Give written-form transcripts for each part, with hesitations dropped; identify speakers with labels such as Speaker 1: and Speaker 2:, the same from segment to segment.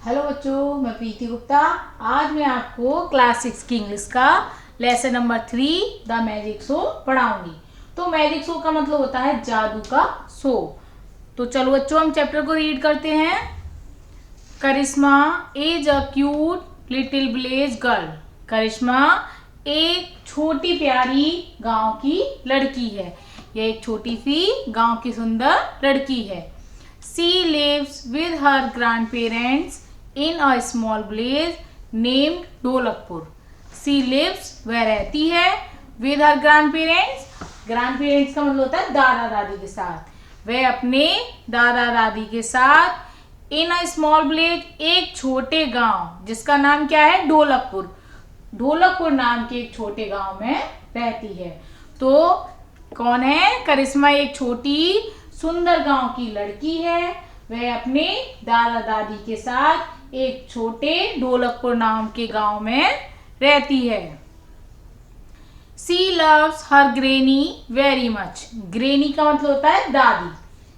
Speaker 1: Hello बच्चों, मैं प्रीति गुप्ता। आज मैं आपको क्लास 6 की इंग्लिश का lesson number 3 the magic show पढ़ाऊंगी। तो मैजिक शो का मतलब होता है जादू का शो। तो चलो बच्चों, हम चैप्टर को रीड करते हैं। Karishma is a cute little village girl. Karishma एक छोटी प्यारी गांव की लड़की है। यह एक छोटी सी गांव की सुंदर लड़की है। She lives with her grandparents in a small village named Dholakpur. She lives वह रहती है with her grandparents। grandparents का मतलब होता है दादा दादी के साथ। वह अपने दादा दादी के साथ in a small village एक छोटे गांव जिसका नाम क्या है, ढोलकपुर। ढोलकपुर नाम के एक छोटे गांव में रहती है। तो कौन है? करिश्मा एक छोटी सुंदर गांव की लड़की है। वह अपने दादा दादी के साथ एक छोटे ढोलकपुर नाम के गांव में रहती है। She loves her granny very much। Granny का मतलब होता है दादी।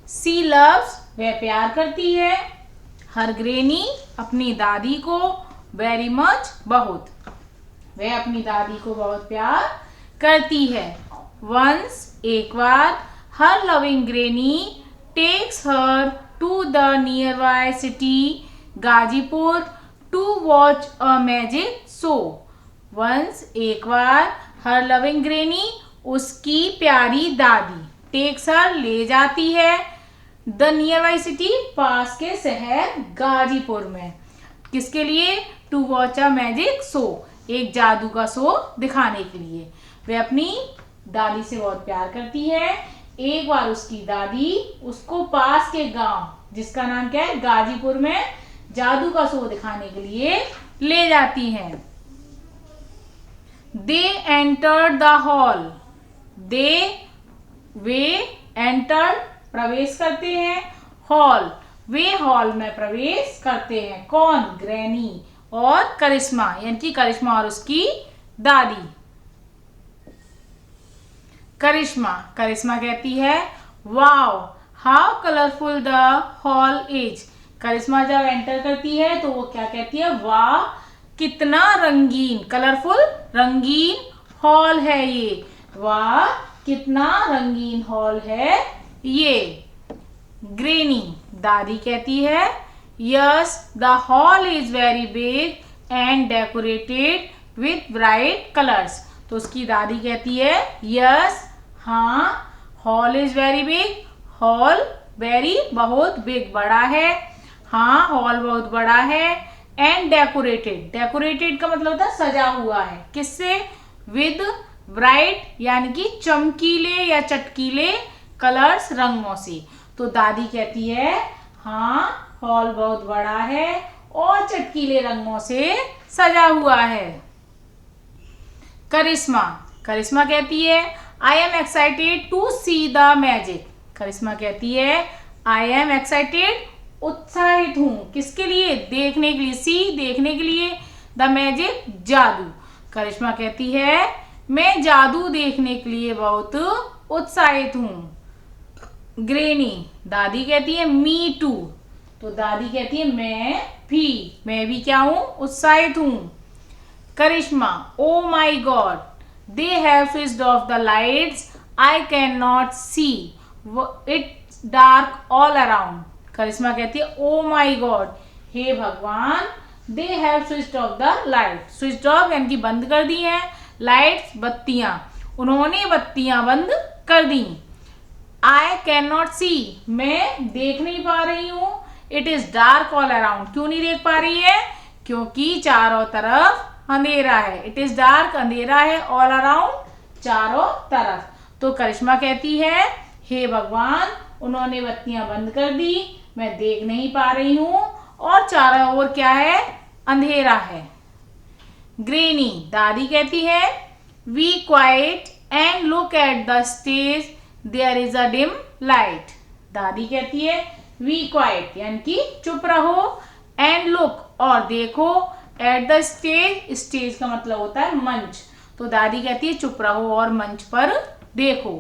Speaker 1: She loves वह प्यार करती है। Her granny अपनी दादी को, very much बहुत। वह अपनी दादी को बहुत प्यार करती है। Once एक बार her loving granny takes her to the nearby city Ghazipur to watch a magic show। Once एक बार her loving granny उसकी प्यारी दादी takes her ले जाती है the nearby city पास के शहर गाजीपुर में। किसके लिए? to watch a magic show एक जादू का शो दिखाने के लिए। वह अपनी दादी से बहुत प्यार करती है। एक बार उसकी दादी उसको पास के गांव जिसका नाम क्या है, गाजीपुर में जादू का शो दिखाने के लिए ले जाती हैं। They enter the hall. Way enter प्रवेश करते हैं। हॉल वे हॉल में प्रवेश करते हैं। कौन? ग्रैनी और करिश्मा, यानी कि करिश्मा और उसकी दादी। करिश्मा कहती है wow how colourful the hall is. Karishma जब एंटर करती है तो वो क्या कहती है? वाह कितना रंगीन, कलरफुल रंगीन हॉल है ये। वाह कितना रंगीन हॉल है ये। ग्रेनी दादी कहती है yes the hall is very big and decorated with bright colours. तो उसकी दादी कहती है यस हाँ, hall is very big, hall very बहुत बिग बड़ा है। हाँ हॉल बहुत बड़ा है। एंड डेकोरेटेड का मतलब होता है सजा हुआ है। किससे? विद ब्राइट यानी कि चमकीले या चटकीले कलर्स रंगों से। तो दादी कहती है हाँ हॉल बहुत बड़ा है और चटकीले रंगों से सजा हुआ है। करिश्मा कहती है I am excited to see the magic. Karishma कहती है आई एम एक्साइटेड उत्साहित हूं। किसके लिए? देखने के लिए। सी देखने के लिए, द मैजिक जादू। करिश्मा कहती है मैं जादू देखने के लिए बहुत उत्साहित हूं। ग्रेनी दादी कहती है मी टू। तो दादी कहती है मैं भी क्या हूं? उत्साहित हूं। Karishma oh my God they have switched off the lights I can not see it's dark all around. Karishma कहती है ओ माई गॉड हे भगवान they have switched off the light. Switched off यानी कि बंद कर दी है, लाइट्स बत्तियां, उन्होंने बत्तियां बंद कर दी। आई कैन नॉट सी मैं देख नहीं पा रही हूं। It is dark all around क्यों नहीं देख पा रही है? क्योंकि चारों तरफ अंधेरा है। इट इज डार्क अंधेरा है, ऑल अराउंड चारों तरफ। तो करिश्मा कहती है हे भगवान उन्होंने बत्तियां बंद कर दी, मैं देख नहीं पा रही हूं और चारों ओर क्या है? अंधेरा है। ग्रेनी दादी कहती है we quiet and look at the stage there is a dim light. दादी कहती है वी क्वाइट यानी कि चुप रहो, एंड लुक और देखो, एट द स्टेज का मतलब होता है मंच। तो दादी कहती है चुप रहो और मंच पर देखो।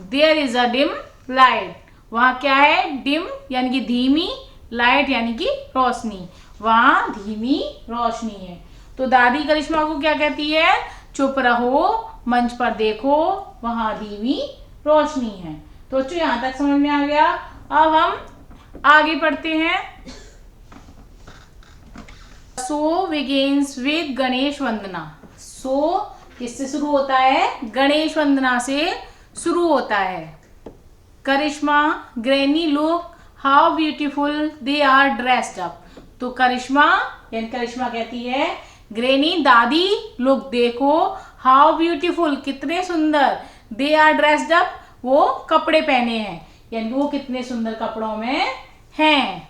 Speaker 1: There is a dim light वहां क्या है? डिम यानी कि धीमी, लाइट यानी कि रोशनी। वहाँ धीमी रोशनी है। तो दादी करिश्मा को क्या कहती है? चुप रहो, मंच पर देखो, वहाँ धीमी रोशनी है। तो बच्चों यहाँ तक समझ में आ गया। अब हम आगे पढ़ते हैं। सो बिगिंस विद गणेश वंदना। सो किससे शुरू होता है? गणेश वंदना से शुरू होता है। Karishma granny look how beautiful they are dressed up. तो करिश्मा यानी करिश्मा कहती है ग्रैनी दादी लुक देखो हाउ ब्यूटीफुल कितने सुंदर दे आर ड्रेस्ड अप वो कपड़े पहने हैं, यानी वो कितने सुंदर कपड़ों में हैं।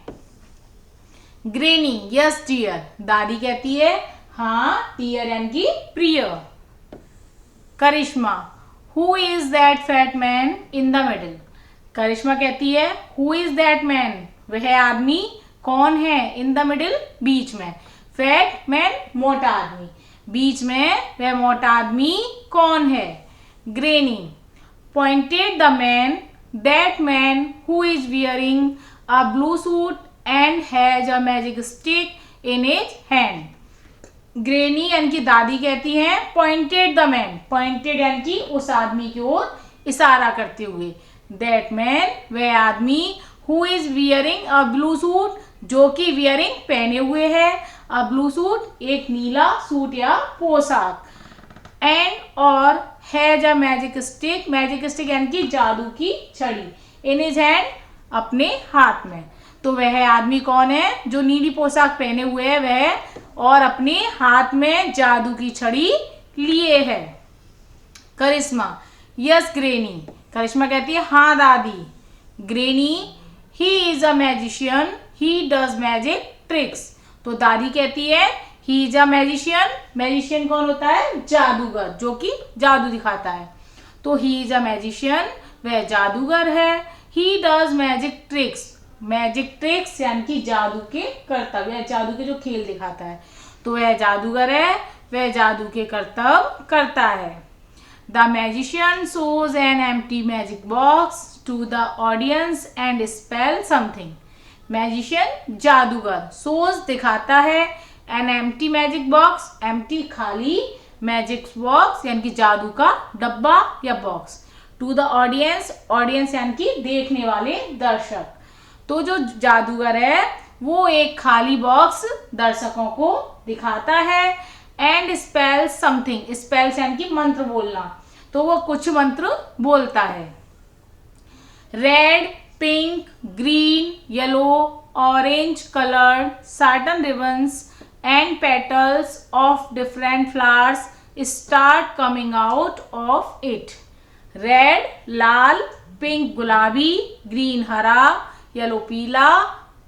Speaker 1: ग्रैनी यस डियर दादी कहती है हाँ डियर यानी कि प्रिय। Karishma who is that fat man in the middle. Karishma कहती है हु इज दैट मैन वह आदमी कौन है, इन द मिडिल बीच में, फैट मैन मोटा आदमी, बीच में वह मोटा आदमी कौन है। Granny pointed the man that man who is wearing a blue suit and has a magic stick in his hand. Granny यानी कि दादी कहती है पॉइंटेड द मैन, पॉइंटेड यानी कि उस आदमी की ओर इशारा करते हुए, दैट मैन वह आदमी, who is wearing a blue suit जो कि वियरिंग पहने हुए है, अ ब्लू सूट एक नीला सूट या पोशाक, एंड और has a magic stick, magic stick यानी कि जादू की छड़ी, इन हिज हैंड अपने हाथ में। तो वह आदमी कौन है जो नीली पोशाक पहने हुए है वह और अपने हाथ में जादू की छड़ी लिए है। करिश्मा यस ग्रैनी करिश्मा कहती है हाँ दादी। Granny he is a magician he does magic tricks. तो दादी कहती है he is a magician, magician कौन होता है? जादूगर जो कि जादू दिखाता है। तो ही इज अ मैजिशियन वह जादूगर है। He does magic tricks, magic tricks यानी कि जादू के करतब या जादू के जो खेल दिखाता है, तो वह जादूगर है, वह जादू के करतब करता है। The magician shows an empty magic box to the audience and spell something. Magician जादूगर shows दिखाता है an empty magic box, empty खाली, magic box यानी कि जादू का डब्बा या box, to the audience, audience यानी कि देखने वाले दर्शक। तो जो जादूगर है वो एक खाली बॉक्स दर्शकों को दिखाता है एंड स्पेल समथिंग, स्पेल्स यानी कि मंत्र बोलना, तो वो कुछ मंत्र बोलता है। Red pink green yellow orange coloured satin ribbons and petals of different flowers start coming out of it. Red Lal, pink गुलाबी, ग्रीन हरा, येलो पीला,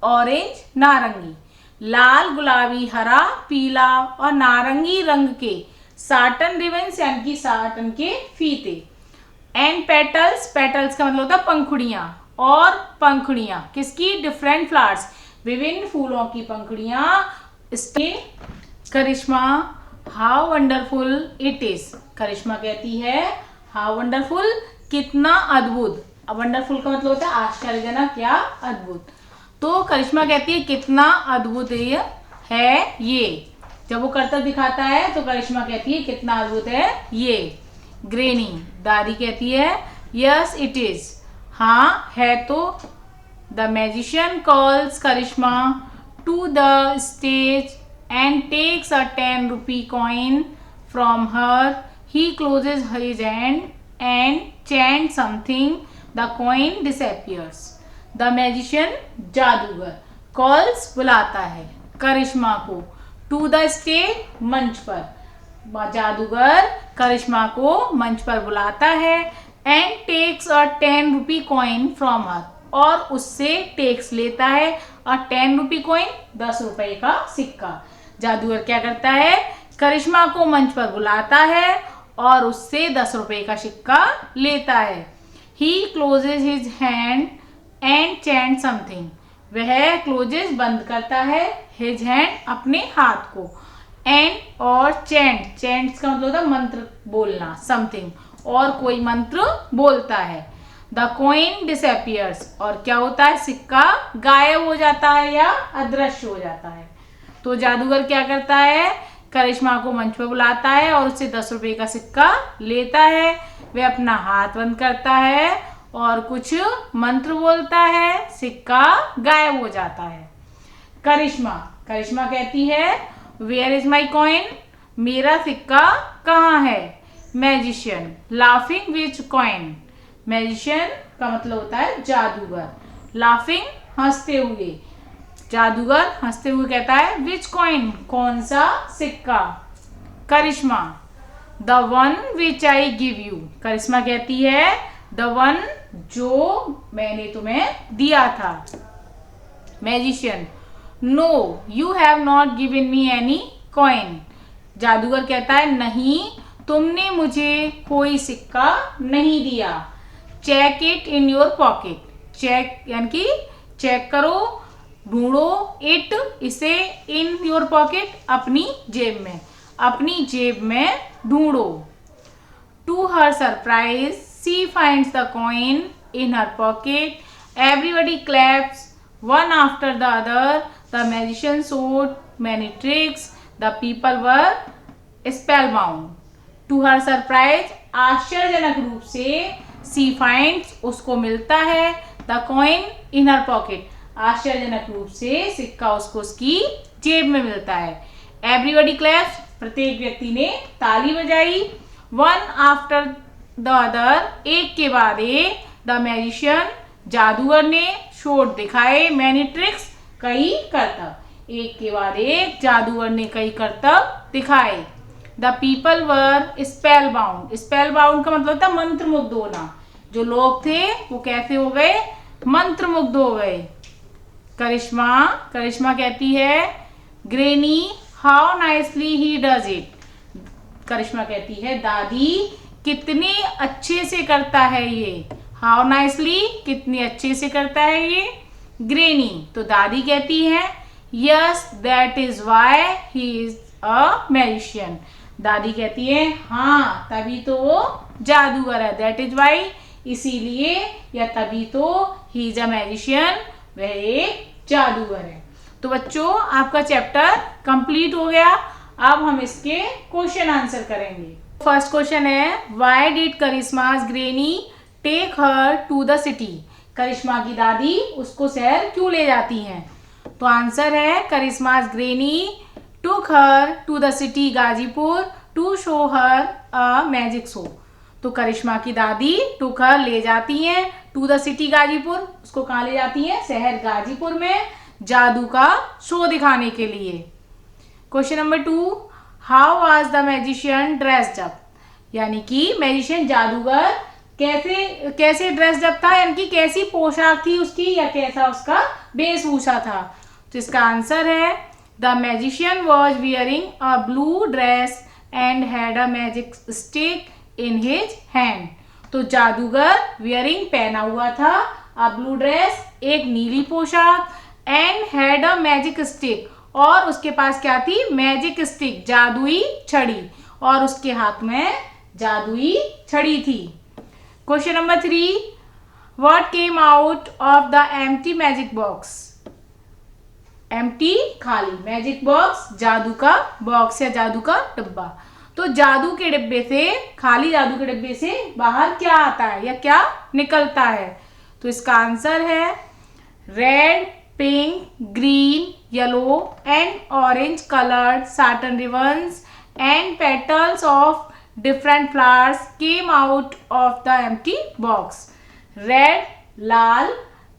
Speaker 1: ऑरेंज नारंगी। लाल गुलाबी हरा पीला और नारंगी रंग के साटन रिबन्स यानी कि साटन के फीते, एंड पेटल्स, पेटल्स का मतलब होता है पंखुड़ियां, और पंखुड़ियां किसकी? डिफरेंट फ्लावर्स, विभिन्न फूलों की पंखुड़ियां। इसके करिश्मा हाउ वंडरफुल इट इज। करिश्मा कहती है हाउ वंडरफुल कितना अद्भुत। वंडरफुल का मतलब होता है आश्चर्यजनक या अद्भुत। तो करिश्मा कहती है कितना अद्भुत है ये। जब वो करतब दिखाता है तो करिश्मा कहती है कितना अद्भुत है ये। ग्रैनी दादी कहती है यस इट इज, हाँ है तो। The magician calls Karishma to the stage and takes a 10 rupee coin from her. He closes his hand and chants something. The coin disappears. The magician जादूगर कॉल्स बुलाता है करिश्मा को टू द स्टेज मंच पर। जादूगर करिश्मा को मंच पर बुलाता है and takes a 10 rupee coin from her, और उससे टेक्स लेता है अ 10 rupee coin 10 रुपए का सिक्का। जादूगर क्या करता है? करिश्मा को मंच पर बुलाता है और उससे 10 रुपए का सिक्का लेता है। He closes his hand and chant something, वह क्लोजेज बंद करता है हिज हैंड अपने हाथ को, एंड और चैंट, चैंट का मतलब होता है मंत्र बोलना, समथिंग और कोई मंत्र बोलता है। द कॉइन डिसअपियर्स, और क्या होता है? सिक्का गायब हो जाता है या अदृश्य हो जाता है। तो जादूगर क्या करता है, करिश्मा को मंच पर बुलाता है और उससे 10 रुपए का सिक्का लेता है। वह अपना हाथ बंद करता है और कुछ मंत्र बोलता है, सिक्का गायब हो जाता है। करिश्मा करिश्मा कहती है वेयर इज माई कॉइन, मेरा सिक्का कहाँ है। मैजिशियन लाफिंग विच कॉइन, मैजिशियन का मतलब होता है जादूगर, लाफिंग हंसते हुए, जादूगर हंसते हुए कहता है विच कॉइन, कौन सा सिक्का। Karishma the one which I give you, Karishma कहती है द वन, जो मैंने तुम्हें दिया था। Magician no you have not given me any coin, जादूगर कहता है नहीं, तुमने मुझे कोई सिक्का नहीं दिया। Check it in your pocket, check यानी कि चेक करो, ढूंढो, इट इसे, इन योर पॉकेट अपनी जेब में, अपनी जेब में ढूंढो। To her surprise she finds the coin in her pocket, everybody claps one after the other, the magician showed many tricks, the people were spellbound. To her surprise आश्चर्यजनक रूप से, सी फाइंड्स उसको मिलता है, the coin in her pocket आश्चर्यजनक रूप से सिक्का उसको उसकी जेब में मिलता है। एवरीबडी क्लैप्स प्रत्येक व्यक्ति ने ताली बजाई, वन आफ्टर द अदर एक के बाद एक, द मैजिशियन जादूगर ने, शोड दिखाए, मैनी ट्रिक्स कई करतब, एक के बाद एक जादूगर ने कई करतब दिखाए। The people were spell bound, spell bound का मतलब होता है मंत्रमुग्ध होना, जो लोग थे वो कैसे हो गए, मंत्रमुग्ध हो गए। करिश्मा कहती है granny how nicely he does it, Karishma कहती है दादी कितने अच्छे से करता है ये, हाउ नाइसली कितने अच्छे से करता है ये। ग्रेनी तो दादी कहती है yes that is why he is a magician, दादी कहती है हाँ तभी तो वो जादूगर है, दैट इज वाई इसीलिए या तभी तो ही इज अ मैजिशियन, वह एक जादूगर है। तो बच्चों आपका चैप्टर कंप्लीट हो गया। अब हम इसके क्वेश्चन आंसर करेंगे। फर्स्ट क्वेश्चन है why did Karishma's granny take her to the city, Karishma की दादी उसको शहर क्यों ले जाती हैं। तो आंसर है Karishma's granny took her to the city Ghazipur to show her a magic show, तो करिश्मा की दादी टूक हर ले जाती हैं टू द सिटी गाजीपुर, उसको कहाँ ले जाती हैं, शहर गाजीपुर में जादू का शो दिखाने के लिए। Question number 2 how was the magician dressed up, यानी कि मैजिशियन जादूगर कैसे ड्रेस्ड अप था, यानी कि कैसी पोशाक थी उसकी या कैसा उसका वेशभूषा था। तो इसका आंसर है the magician was wearing a blue dress and had a magic stick in his hand, तो जादूगर वियरिंग पहना हुआ था अ ब्लू ड्रेस एक नीली पोशाक, and had a magic stick और उसके पास क्या थी, मैजिक स्टिक जादुई छड़ी, और उसके हाथ में जादुई छड़ी थी। Question number 3 what came out of the empty magic box, empty खाली, मैजिक बॉक्स जादू का बॉक्स या जादू का डिब्बा, तो जादू के डिब्बे से, खाली जादू के डिब्बे से बाहर क्या आता है या क्या निकलता है। तो इसका आंसर है red pink green yellow and orange coloured satin ribbons and petals of different flowers came out of the empty box. Red Lal,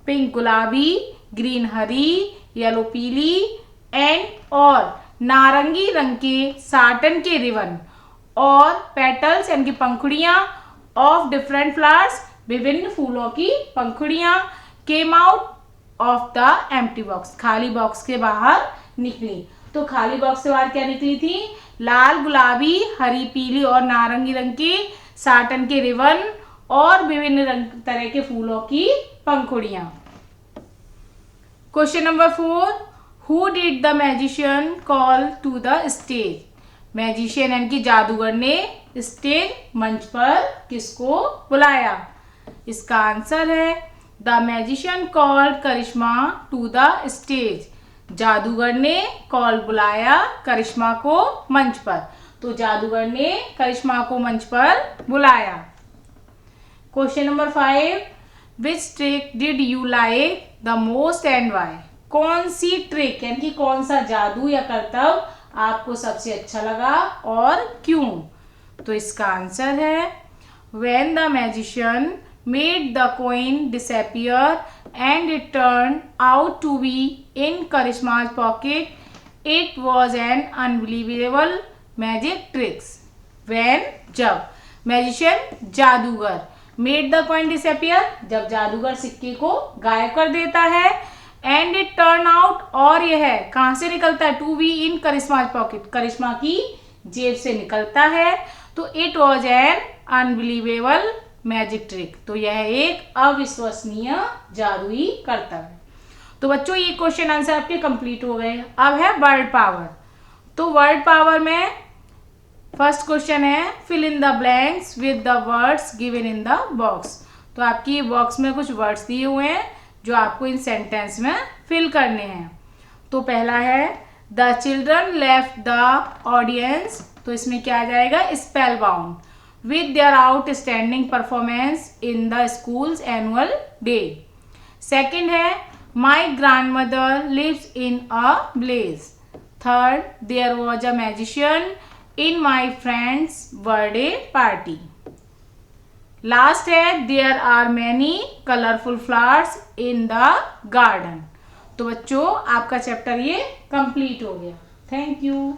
Speaker 1: pink गुलाबी, ग्रीन हरी, येलो पीली एंड और नारंगी रंग के साटन के रिबन और पेटल्स यानी कि पंखुड़ियाँ ऑफ डिफरेंट फ्लावर्स विभिन्न फूलों की पंखुड़ियाँ came out of the empty box खाली बॉक्स के बाहर निकली। तो खाली बॉक्स से बाहर क्या निकली थी, लाल गुलाबी हरी पीली और नारंगी रंग की साटन के रिबन और विभिन्न रंग तरह के फूलों की पंखुड़ियां। Question number 4 who did the magician call to the stage, magician यानी कि जादूगर ने स्टेज मंच पर किसको बुलाया। इसका आंसर है the magician called Karishma to the stage, जादूगर ने कॉल बुलाया करिश्मा को मंच पर। तो जादूगर ने करिश्मा को मंच पर बुलाया। Question number 5, which trick did you like the most and why? कौन सी ट्रिक यानी कि कौन सा जादू या करतब आपको सबसे अच्छा लगा और क्यों? तो इसका आंसर है when the magician made the coin disappear and it turned out to be in Karishma's pocket. It was an unbelievable magic tricks. When जब मैजिशियन जादूगर made the coin disappear जब जादूगर सिक्के को गायब कर देता है and it turned out और यह कहाँ से निकलता है to be in Karishma's pocket करिश्मा की जेब से निकलता है। तो it was an unbelievable magic trick तो यह एक अविश्वसनीय जादुई करतब है। तो बच्चों ये क्वेश्चन आंसर आपके कंप्लीट हो गए। अब है वर्ड पावर। तो वर्ड पावर में फर्स्ट क्वेश्चन है fill in the blanks with the words given in the box. तो आपकी बॉक्स में कुछ वर्ड्स दिए हुए हैं जो आपको इन सेंटेंस में फिल करने हैं। तो पहला है the children left the audience. तो इसमें क्या आ जाएगा spell bound with their outstanding performance in the school's annual day. Second है my grandmother lives in a blaze. Third, there was a magician in my friend's birthday party. Last है there are many colorful flowers in the garden. तो बच्चों आपका chapter ये complete हो गया। Thank you.